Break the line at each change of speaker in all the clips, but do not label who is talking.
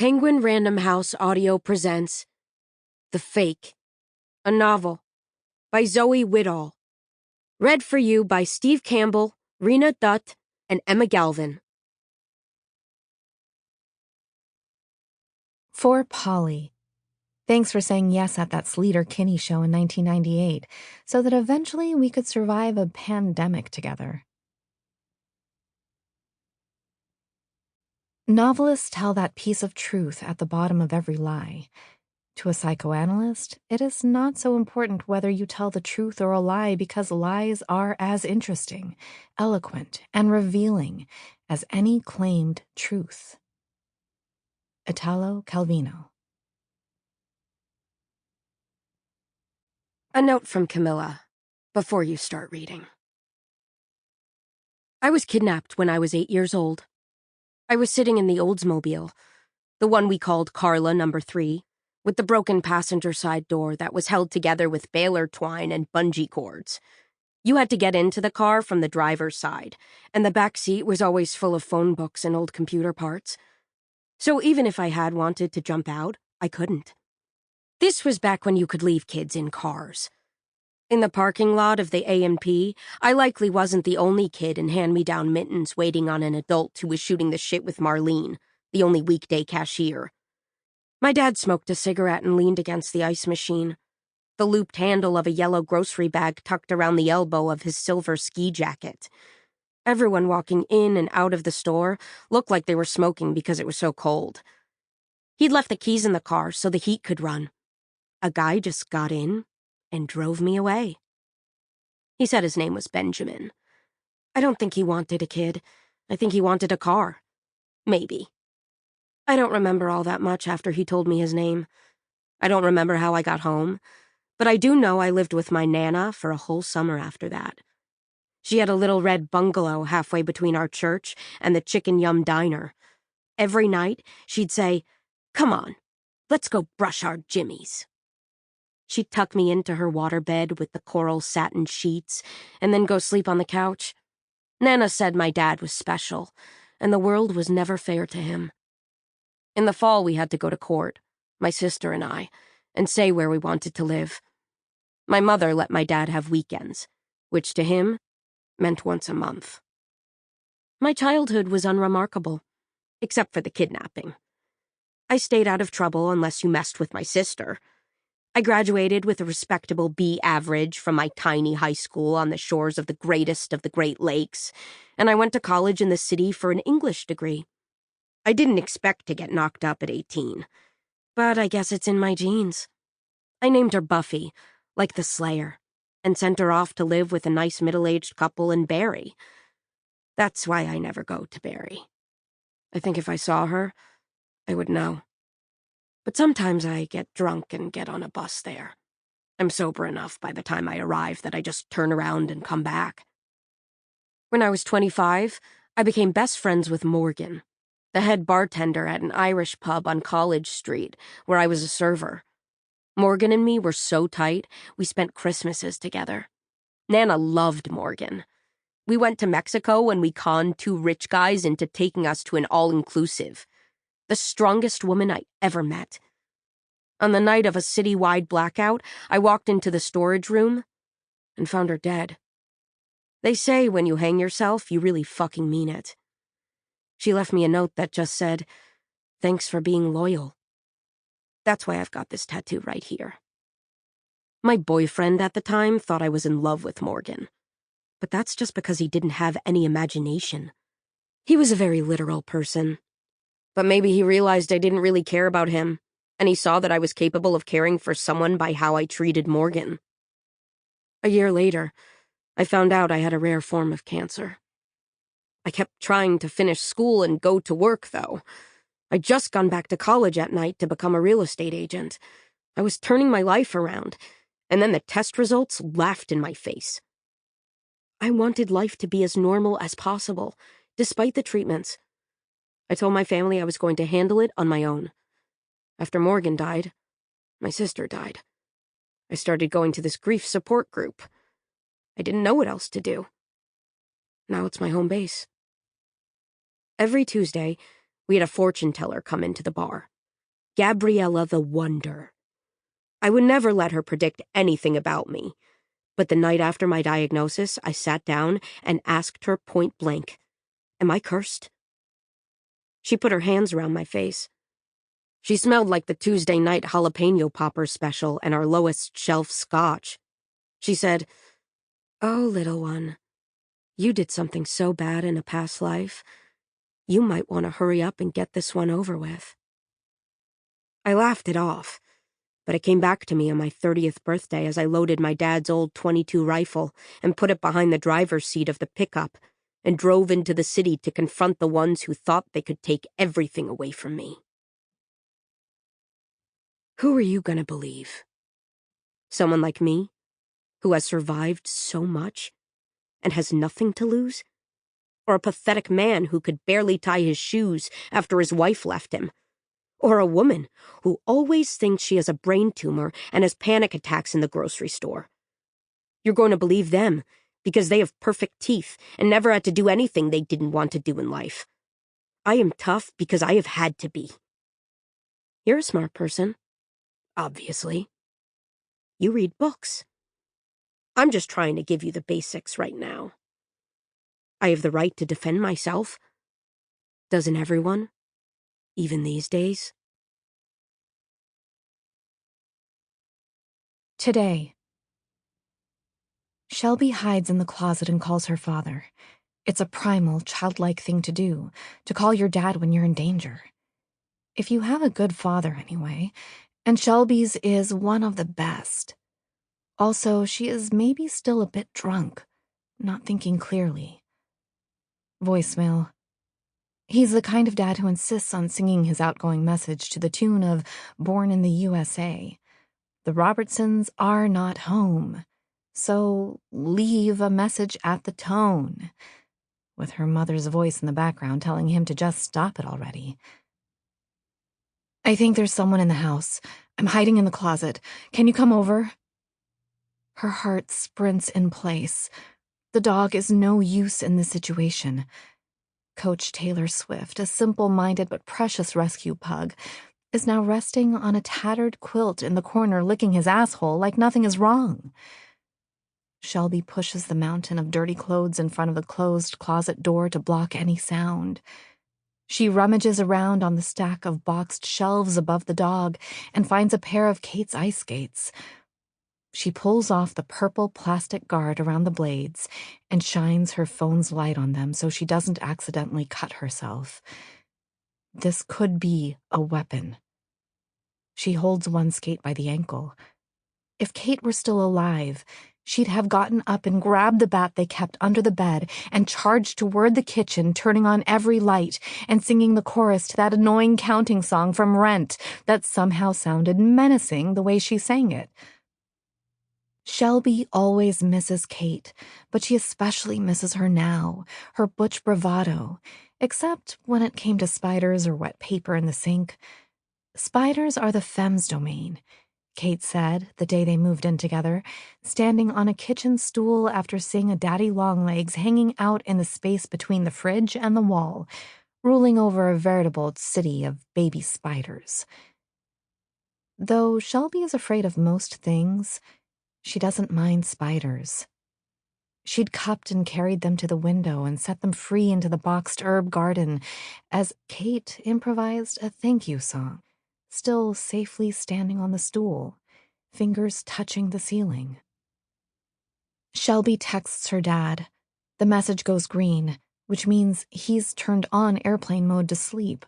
Penguin Random House Audio presents The Fake, a novel by Zoe Whittall. Read for you by Steve Campbell, Reena, Dutt, and Emma Galvin.
For Polly. Thanks for saying yes at that Sleater-Kinney show in 1998, so that eventually we could survive a pandemic together. Novelists tell that piece of truth at the bottom of every lie. To a psychoanalyst, it is not so important whether you tell the truth or a lie because lies are as interesting, eloquent, and revealing as any claimed truth. Italo Calvino.
A note from Camilla, before you start reading. I was kidnapped when I was 8 years old. I was sitting in the Oldsmobile, the one we called Carla No. 3, with the broken passenger side door that was held together with baler twine and bungee cords. You had to get into the car from the driver's side, and the back seat was always full of phone books and old computer parts. So even if I had wanted to jump out, I couldn't. This was back when you could leave kids in cars. In the parking lot of the A&P, I likely wasn't the only kid in hand-me-down mittens waiting on an adult who was shooting the shit with Marlene, the only weekday cashier. My dad smoked a cigarette and leaned against the ice machine, the looped handle of a yellow grocery bag tucked around the elbow of his silver ski jacket. Everyone walking in and out of the store looked like they were smoking because it was so cold. He'd left the keys in the car so the heat could run. A guy just got in and drove me away. He said his name was Benjamin. I don't think he wanted a kid. I think he wanted a car. Maybe. I don't remember all that much after he told me his name. I don't remember how I got home, but I do know I lived with my Nana for a whole summer after that. She had a little red bungalow halfway between our church and the Chicken Yum Diner. Every night, she'd say, "Come on, let's go brush our jimmies." She'd tuck me into her waterbed with the coral satin sheets and then go sleep on the couch. Nana said my dad was special, and the world was never fair to him. In the fall, we had to go to court, my sister and I, and say where we wanted to live. My mother let my dad have weekends, which to him meant once a month. My childhood was unremarkable, except for the kidnapping. I stayed out of trouble unless you messed with my sister. I graduated with a respectable B average from my tiny high school on the shores of the greatest of the Great Lakes, and I went to college in the city for an English degree. I didn't expect to get knocked up at 18, but I guess it's in my genes. I named her Buffy, like the Slayer, and sent her off to live with a nice middle-aged couple in Barrie. That's why I never go to Barrie. I think if I saw her, I would know. But sometimes I get drunk and get on a bus there. I'm sober enough by the time I arrive that I just turn around and come back. When I was 25, I became best friends with Morgan, the head bartender at an Irish pub on College Street, where I was a server. Morgan and me were so tight, we spent Christmases together. Nana loved Morgan. We went to Mexico and we conned two rich guys into taking us to an all-inclusive. The strongest woman I ever met. On the night of a city-wide blackout, I walked into the storage room and found her dead. They say when you hang yourself, you really fucking mean it. She left me a note that just said, "Thanks for being loyal." That's why I've got this tattoo right here. My boyfriend at the time thought I was in love with Morgan, but that's just because he didn't have any imagination. He was a very literal person. But maybe he realized I didn't really care about him, and he saw that I was capable of caring for someone by how I treated Morgan. A year later, I found out I had a rare form of cancer. I kept trying to finish school and go to work, though. I'd just gone back to college at night to become a real estate agent. I was turning my life around, and then the test results laughed in my face. I wanted life to be as normal as possible, despite the treatments. I told my family I was going to handle it on my own. After Morgan died, my sister died. I started going to this grief support group. I didn't know what else to do. Now it's my home base. Every Tuesday, we had a fortune teller come into the bar. Gabriella the Wonder. I would never let her predict anything about me, but the night after my diagnosis, I sat down and asked her point blank, "Am I cursed?" She put her hands around my face. She smelled like the Tuesday night jalapeno popper special and our lowest shelf scotch. She said, "Oh, little one, you did something so bad in a past life. You might want to hurry up and get this one over with." I laughed it off, but it came back to me on my 30th birthday as I loaded my dad's old .22 rifle and put it behind the driver's seat of the pickup and drove into the city to confront the ones who thought they could take everything away from me. Who are you going to believe? Someone like me, who has survived so much and has nothing to lose? Or a pathetic man who could barely tie his shoes after his wife left him? Or a woman who always thinks she has a brain tumor and has panic attacks in the grocery store? You're going to believe them because they have perfect teeth and never had to do anything they didn't want to do in life. I am tough because I have had to be. You're a smart person, obviously. You read books. I'm just trying to give you the basics right now. I have the right to defend myself. Doesn't everyone? Even these days?
Today. Shelby hides in the closet and calls her father. It's a primal, childlike thing to do, to call your dad when you're in danger. If you have a good father, anyway, and Shelby's is one of the best. Also, she is maybe still a bit drunk, not thinking clearly. Voicemail. He's the kind of dad who insists on singing his outgoing message to the tune of Born in the USA. The Robertsons are not home, so leave a message at the tone, with her mother's voice in the background telling him to just stop it already. I think there's someone in the house. I'm hiding in the closet. Can you come over? Her heart sprints in place. The dog is no use in this situation. Coach Taylor Swift, a simple-minded but precious rescue pug, is now resting on a tattered quilt in the corner, licking his asshole like nothing is wrong. Shelby pushes the mountain of dirty clothes in front of the closed closet door to block any sound. She rummages around on the stack of boxed shelves above the dog and finds a pair of Kate's ice skates. She pulls off the purple plastic guard around the blades and shines her phone's light on them so she doesn't accidentally cut herself. This could be a weapon. She holds one skate by the ankle. If Kate were still alive, she'd have gotten up and grabbed the bat they kept under the bed and charged toward the kitchen, turning on every light and singing the chorus to that annoying counting song from Rent that somehow sounded menacing the way she sang it. Shelby always misses Kate, but she especially misses her now, her butch bravado, except when it came to spiders or wet paper in the sink. Spiders are the femmes' domain, Kate said the day they moved in together, standing on a kitchen stool after seeing a daddy longlegs hanging out in the space between the fridge and the wall, ruling over a veritable city of baby spiders. Though Shelby is afraid of most things, she doesn't mind spiders. She'd cupped and carried them to the window and set them free into the boxed herb garden as Kate improvised a thank you song, still safely standing on the stool, fingers touching the ceiling. Shelby texts her dad. The message goes green, which means he's turned on airplane mode to sleep.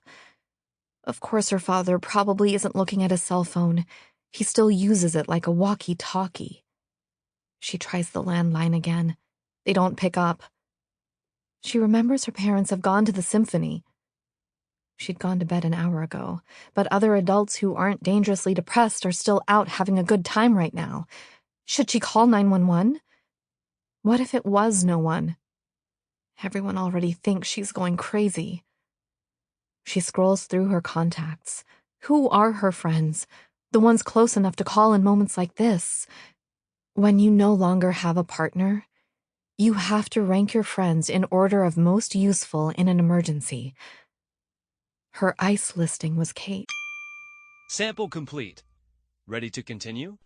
Of course her father probably isn't looking at his cell phone. He still uses it like a walkie-talkie. She tries the landline again. They don't pick up. She remembers her parents have gone to the symphony. She'd gone to bed an hour ago, but other adults who aren't dangerously depressed are still out having a good time right now. Should she call 911? What if it was no one? Everyone already thinks she's going crazy. She scrolls through her contacts. Who are her friends? The ones close enough to call in moments like this? When you no longer have a partner, you have to rank your friends in order of most useful in an emergency. Her ICE listing was Kate.
Sample complete. Ready to continue?